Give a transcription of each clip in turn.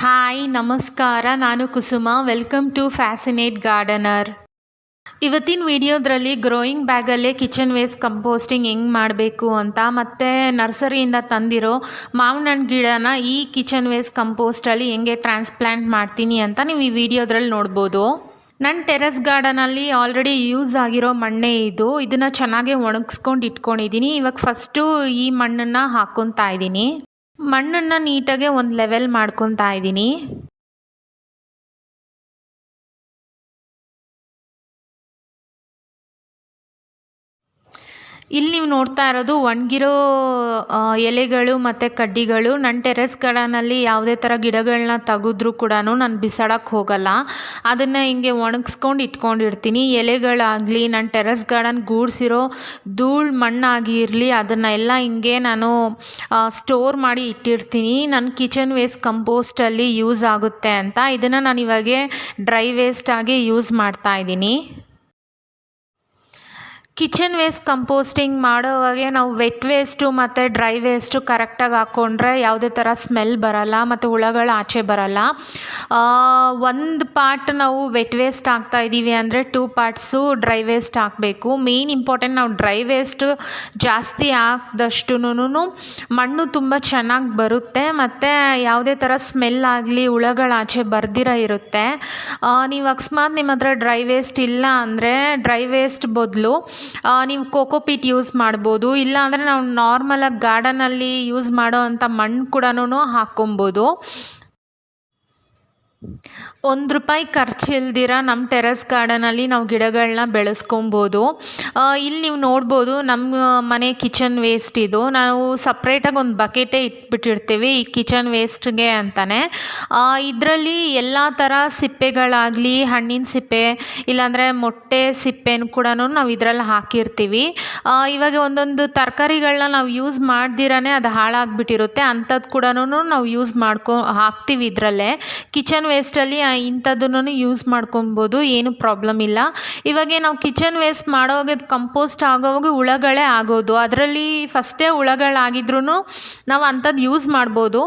Hi ನಮಸ್ಕಾರ. ನಾನು Kusuma. Welcome to fascinate gardener. ಇವತ್ತಿನ ವಿಡಿಯೋದ್ರಲ್ಲಿ ಗ್ರೋಯಿಂಗ್ ಬ್ಯಾಗಲ್ಲೇ ಕಿಚನ್ ವೇಸ್ಟ್ ಕಂಪೋಸ್ಟಿಂಗ್ ಹೆಂಗೆ ಮಾಡಬೇಕು ಅಂತ, ಮತ್ತು ನರ್ಸರಿಯಿಂದ ತಂದಿರೋ ಮಾವಿನ ಹಣ್ಣು ಗಿಡನ ಈ ಕಿಚನ್ ವೇಸ್ಟ್ ಕಂಪೋಸ್ಟಲ್ಲಿ ಹೆಂಗೆ ಟ್ರಾನ್ಸ್ಪ್ಲಾಂಟ್ ಮಾಡ್ತೀನಿ ಅಂತ ನೀವು ಈ ವಿಡಿಯೋದ್ರಲ್ಲಿ ನೋಡ್ಬೋದು. ನನ್ನ ಟೆರೆಸ್ ಗಾರ್ಡನಲ್ಲಿ ಆಲ್ರೆಡಿ ಯೂಸ್ ಆಗಿರೋ ಮಣ್ಣೇ ಇದನ್ನು ಚೆನ್ನಾಗಿ ಒಣಗಿಸ್ಕೊಂಡು ಇಟ್ಕೊಂಡಿದ್ದೀನಿ. ಇವಾಗ ಫಸ್ಟು ಈ ಮಣ್ಣನ್ನು ಹಾಕ್ಕೊತಾ ಇದ್ದೀನಿ. ಮಣ್ಣನ್ನು ನೀಟಾಗೆ ಒಂದು ಲೆವೆಲ್ ಮಾಡ್ಕೊತಾ ಇದ್ದೀನಿ. ಇಲ್ಲಿ ನೀವು ನೋಡ್ತಾ ಇರೋದು ಒಣಗಿರೋ ಎಲೆಗಳು ಮತ್ತು ಕಡ್ಡಿಗಳು. ನನ್ನ ಟೆರೆಸ್ ಗಾರ್ಡನಲ್ಲಿ ಯಾವುದೇ ಥರ ಗಿಡಗಳನ್ನ ತೆಗೆದ್ರೂ ಕೂಡ ನಾನು ಬಿಸಾಡೋಕ್ಕೆ ಹೋಗಲ್ಲ. ಅದನ್ನು ಹಿಂಗೆ ಒಣಗಿಸ್ಕೊಂಡು ಇಟ್ಕೊಂಡಿರ್ತೀನಿ. ಎಲೆಗಳಾಗಲಿ, ನನ್ನ ಟೆರೆಸ್ ಗಾರ್ಡನ್ ಗೂಡಿಸಿರೋ ಧೂಳು ಮಣ್ಣಾಗಿರಲಿ, ಅದನ್ನೆಲ್ಲ ಹಿಂಗೆ ನಾನು ಸ್ಟೋರ್ ಮಾಡಿ ಇಟ್ಟಿರ್ತೀನಿ. ನನ್ನ ಕಿಚನ್ ವೇಸ್ಟ್ ಕಂಪೋಸ್ಟಲ್ಲಿ ಯೂಸ್ ಆಗುತ್ತೆ ಅಂತ. ಇದನ್ನು ನಾನು ಇವಾಗೆ ಡ್ರೈ ವೇಸ್ಟಾಗಿ ಯೂಸ್ ಮಾಡ್ತಾಯಿದ್ದೀನಿ. ಕಿಚನ್ ವೇಸ್ಟ್ ಕಂಪೋಸ್ಟಿಂಗ್ ಮಾಡೋವಾಗೆ ನಾವು ವೆಟ್ ವೇಸ್ಟು ಮತ್ತು ಡ್ರೈ ವೇಸ್ಟು ಕರೆಕ್ಟಾಗಿ ಹಾಕ್ಕೊಂಡ್ರೆ ಯಾವುದೇ ಥರ ಸ್ಮೆಲ್ ಬರೋಲ್ಲ ಮತ್ತು ಹುಳಗಳು ಆಚೆ ಬರೋಲ್ಲ. ಒಂದು ಪಾರ್ಟ್ ನಾವು ವೆಟ್ ವೇಸ್ಟ್ ಹಾಕ್ತಾಯಿದ್ದೀವಿ ಅಂದರೆ 2 ಪಾರ್ಟ್ಸು ಡ್ರೈ ವೇಸ್ಟ್ ಹಾಕಬೇಕು. ಮೇನ್ ಇಂಪಾರ್ಟೆಂಟ್, ನಾವು ಡ್ರೈ ವೇಸ್ಟ್ ಜಾಸ್ತಿ ಹಾಕಿದಷ್ಟು ಮಣ್ಣು ತುಂಬ ಚೆನ್ನಾಗಿ ಬರುತ್ತೆ ಮತ್ತು ಯಾವುದೇ ಥರ ಸ್ಮೆಲ್ ಆಗಲಿ ಹುಳಗಳು ಆಚೆ ಬರ್ದಿರ ಇರುತ್ತೆ. ನೀವು ಅಕಸ್ಮಾತ್ ನಿಮ್ಮ ಹತ್ರ ಡ್ರೈ ವೇಸ್ಟ್ ಇಲ್ಲ ಅಂದರೆ ಡ್ರೈ ವೇಸ್ಟ್ ಬದಲು ನೀವು ಕೋಕೋಪೀಟ್ ಯೂಸ್ ಮಾಡ್ಬೋದು. ಇಲ್ಲ ಅಂದರೆ ನಾವು ನಾರ್ಮಲಾಗಿ ಗಾರ್ಡನಲ್ಲಿ ಯೂಸ್ ಮಾಡೋ ಅಂಥ ಮಣ್ಣು ಕೂಡ ಹಾಕ್ಕೊಬೋದು. ₹1 ಖರ್ಚಿಲ್ದಿರ ನಮ್ಮ ಟೆರೆಸ್ ಗಾರ್ಡನಲ್ಲಿ ನಾವು ಗಿಡಗಳನ್ನ ಬೆಳೆಸ್ಕೊಬೋದು. ಇಲ್ಲಿ ನೀವು ನೋಡ್ಬೋದು ನಮ್ಮ ಮನೆ ಕಿಚನ್ ವೇಸ್ಟ್ ಇದು. ನಾವು ಸಪ್ರೇಟಾಗಿ ಒಂದು ಬಕೆಟೇ ಇಟ್ಬಿಟ್ಟಿರ್ತೀವಿ ಈ ಕಿಚನ್ ವೇಸ್ಟ್ಗೆ ಅಂತಲೇ. ಇದರಲ್ಲಿ ಎಲ್ಲ ಥರ ಸಿಪ್ಪೆಗಳಾಗಲಿ, ಹಣ್ಣಿನ ಸಿಪ್ಪೆ ಇಲ್ಲಾಂದರೆ ಮೊಟ್ಟೆ ಸಿಪ್ಪೆನೂ ಕೂಡ ನಾವು ಇದರಲ್ಲಿ ಹಾಕಿರ್ತೀವಿ. ಇವಾಗ ಒಂದೊಂದು ತರಕಾರಿಗಳನ್ನ ನಾವು ಯೂಸ್ ಮಾಡ್ದಿರೇ ಅದು ಹಾಳಾಗಿಬಿಟ್ಟಿರುತ್ತೆ. ಅಂಥದ್ದು ಕೂಡ ನಾವು ಯೂಸ್ ಹಾಕ್ತೀವಿ ಇದರಲ್ಲೇ. ಕಿಚನ್ ವೇಸ್ಟಲ್ಲಿ ಇಂಥದ್ದನ್ನು ಯೂಸ್ ಮಾಡ್ಕೊಬೋದು, ಏನು ಪ್ರಾಬ್ಲಮ್ ಇಲ್ಲ. ಇವಾಗ ನಾವು ಕಿಚನ್ ವೇಸ್ಟ್ ಮಾಡೋವಾಗ ಕಂಪೋಸ್ಟ್ ಆಗೋವಾಗ ಹುಳಗಳೇ ಆಗೋದು. ಅದರಲ್ಲಿ ಫಸ್ಟೇ ಹುಳಗಳಾಗಿದ್ರೂ ನಾವು ಅಂಥದ್ದು ಯೂಸ್ ಮಾಡ್ಬೋದು.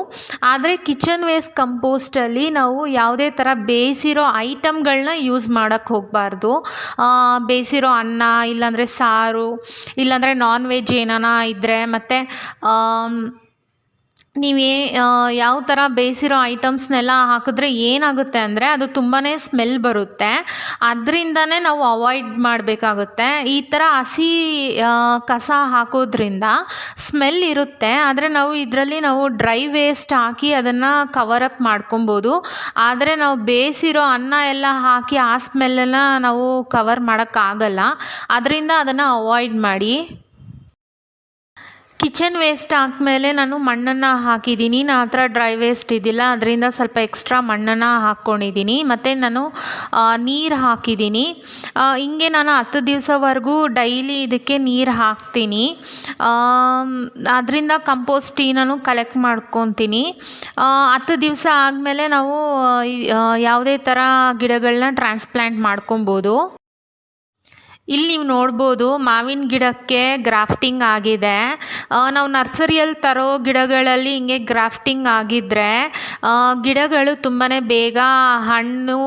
ಆದರೆ ಕಿಚನ್ ವೇಸ್ಟ್ ಕಂಪೋಸ್ಟಲ್ಲಿ ನಾವು ಯಾವುದೇ ಥರ ಬೇಯಿಸಿರೋ ಐಟಮ್ಗಳನ್ನ ಯೂಸ್ ಮಾಡೋಕ್ಕೆ ಹೋಗಬಾರ್ದು. ಬೇಯಿಸಿರೋ ಅನ್ನ, ಇಲ್ಲಾಂದರೆ ಸಾರು, ಇಲ್ಲಾಂದರೆ ನಾನ್ ವೆಜ್ ಏನಾನ ಇದ್ದರೆ, ಮತ್ತು ನೀವೇ ಯಾವ ಥರ ಬೇಯಿಸಿರೋ ಐಟಮ್ಸ್ನೆಲ್ಲ ಹಾಕಿದ್ರೆ ಏನಾಗುತ್ತೆ ಅಂದರೆ ಅದು ತುಂಬಾ ಸ್ಮೆಲ್ ಬರುತ್ತೆ. ಅದರಿಂದನೇ ನಾವು ಅವಾಯ್ಡ್ ಮಾಡಬೇಕಾಗುತ್ತೆ. ಈ ಥರ ಹಸಿ ಕಸ ಹಾಕೋದ್ರಿಂದ ಸ್ಮೆಲ್ ಇರುತ್ತೆ. ಆದರೆ ನಾವು ಇದರಲ್ಲಿ ಡ್ರೈ ವೇಸ್ಟ್ ಹಾಕಿ ಅದನ್ನು ಕವರಪ್ ಮಾಡ್ಕೊಬೋದು. ಆದರೆ ನಾವು ಬೇಯಿಸಿರೋ ಅನ್ನ ಎಲ್ಲ ಹಾಕಿ ಆ ಸ್ಮೆಲ್ಲನ್ನು ನಾವು ಕವರ್ ಮಾಡೋಕ್ಕಾಗಲ್ಲ. ಅದರಿಂದ ಅದನ್ನು ಅವಾಯ್ಡ್ ಮಾಡಿ. ಕಿಚನ್ ವೇಸ್ಟ್ ಹಾಕ್ಮೇಲೆ ನಾನು ಮಣ್ಣನ್ನು ಹಾಕಿದ್ದೀನಿ. ನನ್ನ ಹತ್ರ ಡ್ರೈ ವೇಸ್ಟ್ ಇದ್ದಿಲ್ಲ, ಅದರಿಂದ ಸ್ವಲ್ಪ ಎಕ್ಸ್ಟ್ರಾ ಮಣ್ಣನ್ನು ಹಾಕ್ಕೊಂಡಿದ್ದೀನಿ. ಮತ್ತು ನಾನು ನೀರು ಹಾಕಿದ್ದೀನಿ. ಹಿಂಗೆ ನಾನು 10 ದಿವಸವರೆಗೂ ಡೈಲಿ ಇದಕ್ಕೆ ನೀರು ಹಾಕ್ತೀನಿ. ಅದರಿಂದ ಕಂಪೋಸ್ಟ್ ನಾನು ಕಲೆಕ್ಟ್ ಮಾಡ್ಕೊತೀನಿ. 10 ದಿವಸ ಆದಮೇಲೆ ನಾವು ಯಾವುದೇ ಥರ ಗಿಡಗಳನ್ನ ಟ್ರಾನ್ಸ್ಪ್ಲಾಂಟ್ ಮಾಡ್ಕೊಬೋದು. ಇಲ್ಲಿ ನೀವು ನೋಡ್ಬೋದು ಮಾವಿನ ಗಿಡಕ್ಕೆ ಗ್ರಾಫ್ಟಿಂಗ್ ಆಗಿದೆ. ನಾವು ನರ್ಸರಿಯಲ್ಲಿ ತರೋ ಗಿಡಗಳಲ್ಲಿ ಹಿಂಗೆ ಗ್ರಾಫ್ಟಿಂಗ್ ಆಗಿದ್ದರೆ ಗಿಡಗಳು ತುಂಬಾ ಬೇಗ ಹಣ್ಣು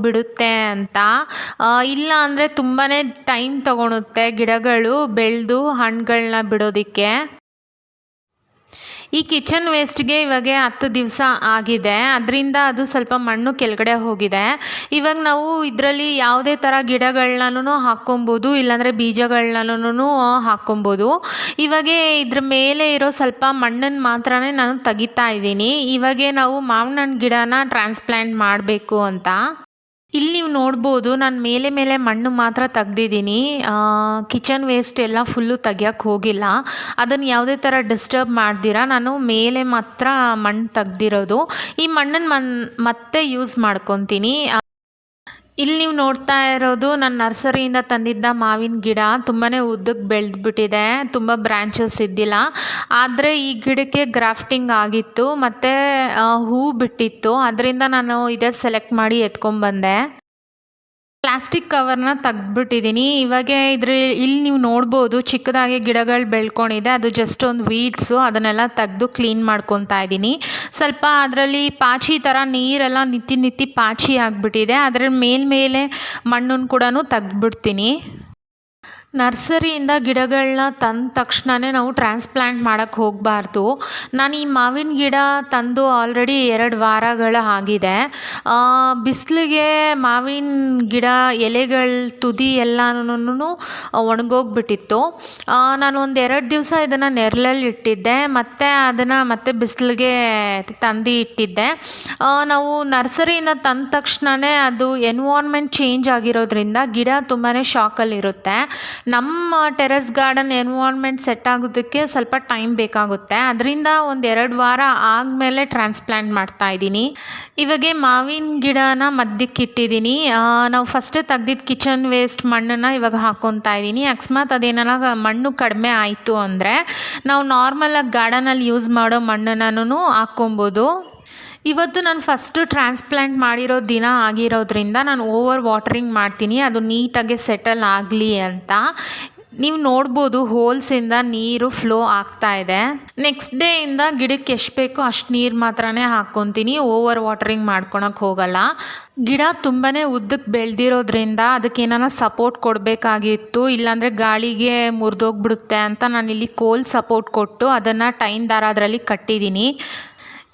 ಬಿಡುತ್ತೆ ಅಂತ. ಇಲ್ಲ ಅಂದರೆ ತುಂಬಾ ಟೈಮ್ ತಗೊಳುತ್ತೆ ಗಿಡಗಳು ಬೆಳೆದು ಹಣ್ಣುಗಳನ್ನ ಬಿಡೋದಕ್ಕೆ. ಈ ಕಿಚನ್ ವೇಸ್ಟ್ಗೆ ಇವಾಗ 10 ದಿವಸ ಆಗಿದೆ. ಅದರಿಂದ ಅದು ಸ್ವಲ್ಪ ಮಣ್ಣು ಕೆಳಗಡೆ ಹೋಗಿದೆ. ಇವಾಗ ನಾವು ಇದರಲ್ಲಿ ಯಾವುದೇ ಥರ ಗಿಡಗಳನ್ನೂ ಹಾಕ್ಕೊಬೋದು, ಇಲ್ಲಾಂದರೆ ಬೀಜಗಳನ್ನೂ ಹಾಕ್ಕೊಬೋದು. ಇವಾಗ ಇದ್ರ ಮೇಲೆ ಇರೋ ಸ್ವಲ್ಪ ಮಣ್ಣನ್ನು ಮಾತ್ರ ನಾನು ತೆಗಿತಾ ಇದ್ದೀನಿ. ಇವಾಗ ನಾವು ಮಾವಿನ ಹಣ್ಣು ಗಿಡನ ಟ್ರಾನ್ಸ್ಪ್ಲಾಂಟ್ ಮಾಡಬೇಕು ಅಂತ. ಇಲ್ಲಿ ನೀವು ನೋಡ್ಬೋದು ನಾನು ಮೇಲೆ ಮಣ್ಣು ಮಾತ್ರ ತೆಗ್ದಿದ್ದೀನಿ. ಕಿಚನ್ ವೇಸ್ಟ್ ಎಲ್ಲ ಫುಲ್ಲು ತೆಗಿಯೋಕ್ಕೆ ಹೋಗಿಲ್ಲ. ಅದನ್ನು ಯಾವುದೇ ಥರ ಡಿಸ್ಟರ್ಬ್ ಮಾಡ್ದಿರ ನಾನು ಮೇಲೆ ಮಾತ್ರ ಮಣ್ಣು ತೆಗ್ದಿರೋದು. ಈ ಮಣ್ಣನ್ನು ಮತ್ತೆ ಯೂಸ್ ಮಾಡ್ಕೊತೀನಿ. ಇಲ್ಲಿ ನೀವು ನೋಡ್ತಾ ಇರೋದು ನನ್ನ ನರ್ಸರಿಯಿಂದ ತಂದಿದ್ದ ಮಾವಿನ ಗಿಡ. ತುಂಬಾ ಉದ್ದಕ್ಕೆ ಬೆಳೆದ್ಬಿಟ್ಟಿದೆ, ತುಂಬ ಬ್ರ್ಯಾಂಚಸ್ ಇದ್ದಿಲ್ಲ. ಆದರೆ ಈ ಗಿಡಕ್ಕೆ ಗ್ರಾಫ್ಟಿಂಗ್ ಆಗಿತ್ತು ಮತ್ತು ಹೂ ಬಿಟ್ಟಿತ್ತು. ಅದರಿಂದ ನಾನು ಇದೇ ಸೆಲೆಕ್ಟ್ ಮಾಡಿ ಎತ್ಕೊಂಡ್ಬಂದೆ. ಪ್ಲಾಸ್ಟಿಕ್ ಕವರ್ನ ತೆಗ್ದ್ಬಿಟ್ಟಿದ್ದೀನಿ. ಇವಾಗ ಇಲ್ಲಿ ನೀವು ನೋಡ್ಬೋದು ಚಿಕ್ಕದಾಗಿ ಗಿಡಗಳು ಬೆಳ್ಕೊಂಡಿದೆ. ಅದು ಜಸ್ಟ್ ಒಂದು ವೀಡ್ಸು, ಅದನ್ನೆಲ್ಲ ತೆಗೆದು ಕ್ಲೀನ್ ಮಾಡ್ಕೊತಾ ಇದ್ದೀನಿ. ಸ್ವಲ್ಪ ಅದರಲ್ಲಿ ಪಾಚಿ ಥರ ನೀರೆಲ್ಲ ನಿತ್ತಿ ಪಾಚಿ ಆಗಿಬಿಟ್ಟಿದೆ. ಅದರ ಮೇಲ್ಮೇಲೆ ಮಣ್ಣನ್ನು ಕೂಡ ತೆಗ್ದ್ಬಿಡ್ತೀನಿ. ನರ್ಸರಿಯಿಂದ ಗಿಡಗಳನ್ನ ತಂದ ತಕ್ಷಣವೇ ನಾವು ಟ್ರಾನ್ಸ್ಪ್ಲ್ಯಾಂಟ್ ಮಾಡೋಕ್ಕೆ ಹೋಗಬಾರ್ದು. ನಾನು ಈ ಮಾವಿನ ಗಿಡ ತಂದು ಆಲ್ರೆಡಿ 2 ವಾರಗಳು ಆಗಿದೆ. ಬಿಸಿಲಿಗೆ ಮಾವಿನ ಗಿಡ ಎಲೆಗಳ ತುದಿ ಎಲ್ಲನೂ ಒಣಗೋಗ್ಬಿಟ್ಟಿತ್ತು. ನಾನು ಒಂದು 2 ದಿವಸ ಇದನ್ನು ನೆರಳಲ್ಲಿ ಇಟ್ಟಿದ್ದೆ, ಮತ್ತು ಅದನ್ನು ಮತ್ತೆ ಬಿಸಿಲಿಗೆ ತಂದು ಇಟ್ಟಿದ್ದೆ. ನಾವು ನರ್ಸರಿಯಿಂದ ತಂದ ತಕ್ಷಣವೇ ಅದು ಎನ್ವಾರ್ಮೆಂಟ್ ಚೇಂಜ್ ಆಗಿರೋದ್ರಿಂದ ಗಿಡ ತುಂಬಾ ಶಾಕಲ್ಲಿರುತ್ತೆ. ನಮ್ಮ ಟೆರೆಸ್ ಗಾರ್ಡನ್ ಎನ್ವಾರ್ಮೆಂಟ್ ಸೆಟ್ ಆಗೋದಕ್ಕೆ ಸ್ವಲ್ಪ ಟೈಮ್ ಬೇಕಾಗುತ್ತೆ. ಅದರಿಂದ ಒಂದು 2 ವಾರ ಆದಮೇಲೆ ಟ್ರಾನ್ಸ್ಪ್ಲ್ಯಾಂಟ್ ಮಾಡ್ತಾಯಿದ್ದೀನಿ. ಇವಾಗ ಮಾವಿನ ಗಿಡನ ಮಧ್ಯಕ್ಕಿಟ್ಟಿದ್ದೀನಿ. ನಾವು ಫಸ್ಟೇ ತೆಗ್ದಿದ್ದು ಕಿಚನ್ ವೇಸ್ಟ್ ಮಣ್ಣನ್ನು ಇವಾಗ ಹಾಕ್ಕೊತಾ ಇದ್ದೀನಿ. ಅಕಸ್ಮಾತ್ ಅದೇನಾರ ಮಣ್ಣು ಕಡಿಮೆ ಆಯಿತು ಅಂದರೆ ನಾವು ನಾರ್ಮಲಾಗಿ ಗಾರ್ಡನಲ್ಲಿ ಯೂಸ್ ಮಾಡೋ ಮಣ್ಣನ್ನು ಹಾಕ್ಕೊಬೋದು. ಇವತ್ತು ನಾನು ಫಸ್ಟು ಟ್ರಾನ್ಸ್ಪ್ಲ್ಯಾಂಟ್ ಮಾಡಿರೋ ದಿನ ಆಗಿರೋದ್ರಿಂದ ನಾನು ಓವರ್ ವಾಟರಿಂಗ್ ಮಾಡ್ತೀನಿ, ಅದು ನೀಟಾಗಿ ಸೆಟಲ್ ಆಗಲಿ ಅಂತ. ನೀವು ನೋಡ್ಬೋದು ಹೋಲ್ಸಿಂದ ನೀರು ಫ್ಲೋ ಆಗ್ತಾ ಇದೆ. ನೆಕ್ಸ್ಟ್ ಡೇಯಿಂದ ಗಿಡಕ್ಕೆ ಎಷ್ಟು ಬೇಕೋ ಅಷ್ಟು ನೀರು ಮಾತ್ರನೇ ಹಾಕ್ಕೊತೀನಿ, ಓವರ್ ವಾಟರಿಂಗ್ ಮಾಡ್ಕೊಳಕ್ಕೆ ಹೋಗಲ್ಲ. ಗಿಡ ತುಂಬಾ ಉದ್ದಕ್ಕೆ ಬೆಳೆದಿರೋದ್ರಿಂದ ಅದಕ್ಕೆ ಏನಾರ ಸಪೋರ್ಟ್ ಕೊಡಬೇಕಾಗಿತ್ತು, ಇಲ್ಲಾಂದರೆ ಗಾಳಿಗೆ ಮುರಿದೋಗ್ಬಿಡುತ್ತೆ ಅಂತ ನಾನಿಲ್ಲಿ ಕೋಲ್ ಸಪೋರ್ಟ್ ಕೊಟ್ಟು ಅದನ್ನು ಟೈನ್ ದಾರ ಅದರಲ್ಲಿ ಕಟ್ಟಿದ್ದೀನಿ.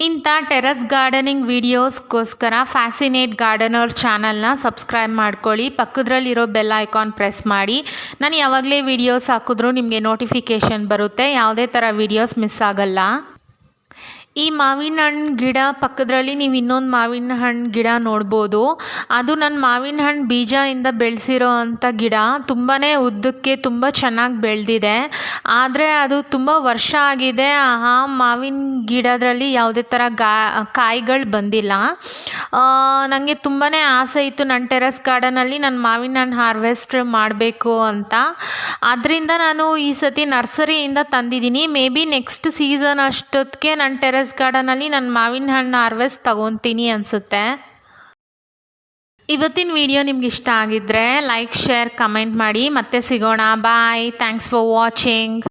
ಇಂಥ ಟೆರೆಸ್ ಗಾರ್ಡನಿಂಗ್ ವೀಡಿಯೋಸ್ಗೋಸ್ಕರ ಫ್ಯಾಸಿನೇಟ್ ಗಾರ್ಡನರ್ ಚಾನಲ್ನ ಸಬ್ಸ್ಕ್ರೈಬ್ ಮಾಡ್ಕೊಳ್ಳಿ. ಪಕ್ಕದಲ್ಲಿರೋ ಬೆಲ್ ಐಕಾನ್ ಪ್ರೆಸ್ ಮಾಡಿ. ನಾನು ಯಾವಾಗಲೇ ವೀಡಿಯೋಸ್ ಹಾಕಿದ್ರೂ ನಿಮಗೆ ನೋಟಿಫಿಕೇಷನ್ ಬರುತ್ತೆ, ಯಾವುದೇ ಥರ ವೀಡಿಯೋಸ್ ಮಿಸ್ ಆಗಲ್ಲ. ಈ ಮಾವಿನ ಹಣ್ಣು ಗಿಡ ಪಕ್ಕದಲ್ಲಿ ನೀವು ಇನ್ನೊಂದು ಮಾವಿನ ಹಣ್ಣು ಗಿಡ ನೋಡ್ಬೋದು. ಅದು ನನ್ನ ಮಾವಿನ ಹಣ್ಣು ಬೀಜದಿಂದ ಬೆಳೆಸಿರೋ ಅಂಥ ಗಿಡ. ತುಂಬಾ ಉದ್ದಕ್ಕೆ ತುಂಬ ಚೆನ್ನಾಗಿ ಬೆಳೆದಿದೆ. ಆದರೆ ಅದು ತುಂಬ ವರ್ಷ ಆಗಿದೆ. ಆ ಮಾವಿನ ಗಿಡದಲ್ಲಿ ಯಾವುದೇ ಥರ ಕಾಯಿಗಳು ಬಂದಿಲ್ಲ. ನನಗೆ ತುಂಬಾ ಆಸೆ ಇತ್ತು ನನ್ನ ಟೆರೆಸ್ ಗಾರ್ಡನಲ್ಲಿ ನಾನು ಮಾವಿನ ಹಣ್ಣು ಹಾರ್ವೆಸ್ಟ್ ಮಾಡಬೇಕು ಅಂತ. ಅದರಿಂದ ನಾನು ಈ ಸತಿ ನರ್ಸರಿಯಿಂದ ತಂದಿದ್ದೀನಿ. ಮೇ ಬಿ ನೆಕ್ಸ್ಟ್ ಸೀಸನ್ ಅಷ್ಟೊತ್ತಿಗೆ ನನ್ನ ಟೆರೆಸ್ ಗಾರ್ಡನಲ್ಲಿ ನಾನು ಮಾವಿನ ಹಣ್ಣು ಹಾರ್ವೆಸ್ಟ್ ತಗೊತೀನಿ ಅನಿಸುತ್ತೆ. ಇವತ್ತಿನ ವಿಡಿಯೋ ನಿಮ್ಗೆ ಇಷ್ಟ ಆಗಿದ್ದರೆ ಲೈಕ್, ಶೇರ್, ಕಮೆಂಟ್ ಮಾಡಿ. ಮತ್ತೆ ಸಿಗೋಣ. ಬಾಯ್. Thanks for watching.